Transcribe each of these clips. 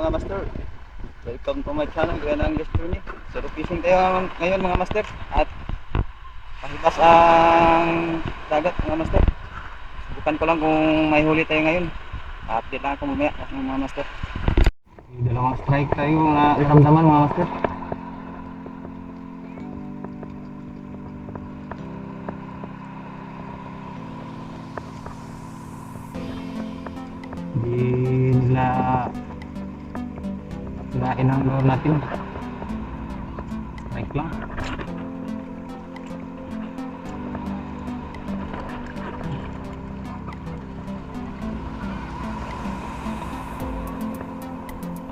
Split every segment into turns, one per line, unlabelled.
mga master, welcome to my channel, Ganang Guest Journey. Zero fishing tayo ngayon mga master. At pahipas ang dagat mga master. Subukan ko lang kung may huli tayo ngayon. Update lang ako mamaya mga master. Dalawang strike tayo na naramdaman mga master. Hindi nila kinain ang lure natin. Strike lang.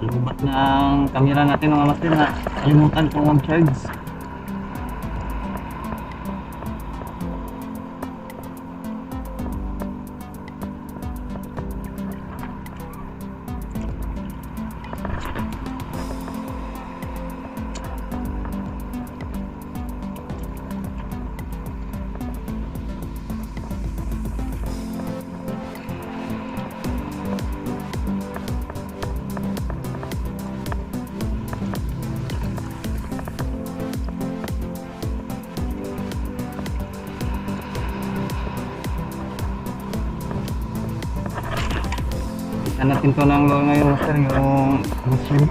Lubat ng camera natin mga master na kalimutan ko mag-charge. Hanapin ko ng lure ngayon master, yung Muslim.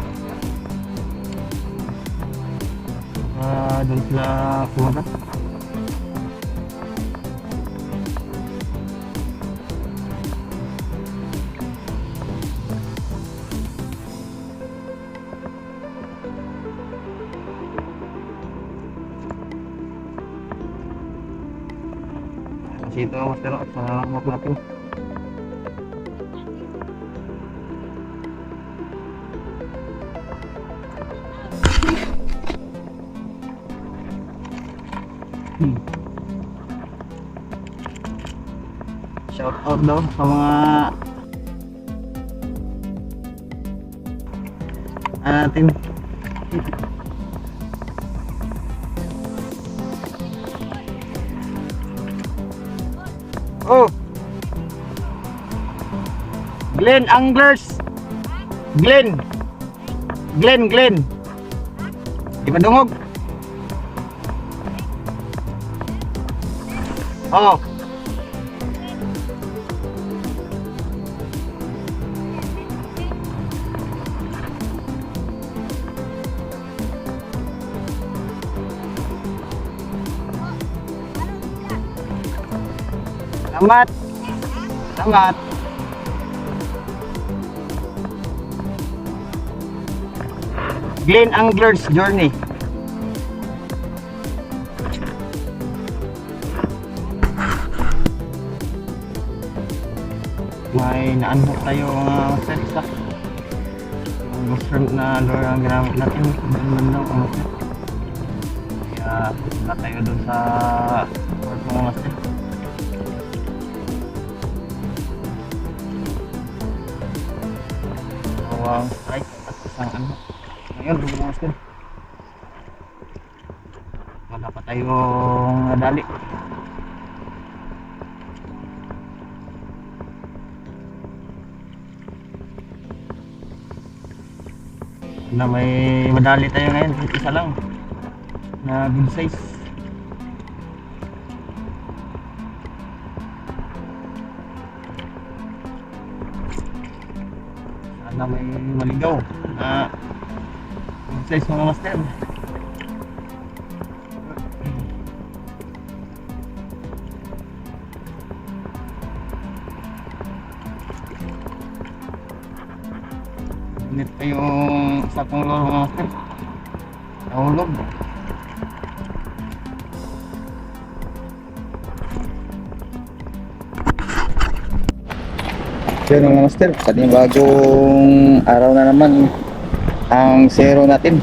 Doon sila pumunta. Kasi ito master, sa lamok natin. Shout out daw sa mga atin. Oh, Glen Anglers. Glen di ba dungog? Oh, selamat. Glen Anglers Journey. May naanhok tayo mga master sa yung mushroom na lure ang ginamit natin doon daw mga master. Kaya punta tayo doon sa port mga master. Dalawang strike at isang anhok ngayon mga master. Wala pa tayong nadali. Na may madali tayo ngayon, isa lang na good size. Sana may maligaw na good size mga master. Init pa yung sakong lure mga master. Nahulog. Yun mga master, panibagong araw na naman ang zero natin.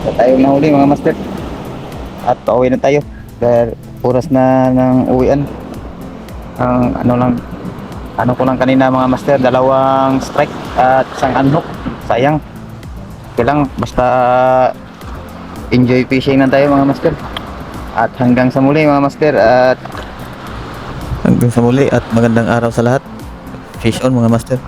Sa tayo nahuli mga master. At pauwi na tayo dahil oras na ng uwian. Ang ano ko lang kanina mga master, dalawang strike at isang unhook. Sayang. Okay lang, basta enjoy fishing na tayo mga master. At hanggang sa muli mga master, at magandang araw sa lahat. Fish on mga master.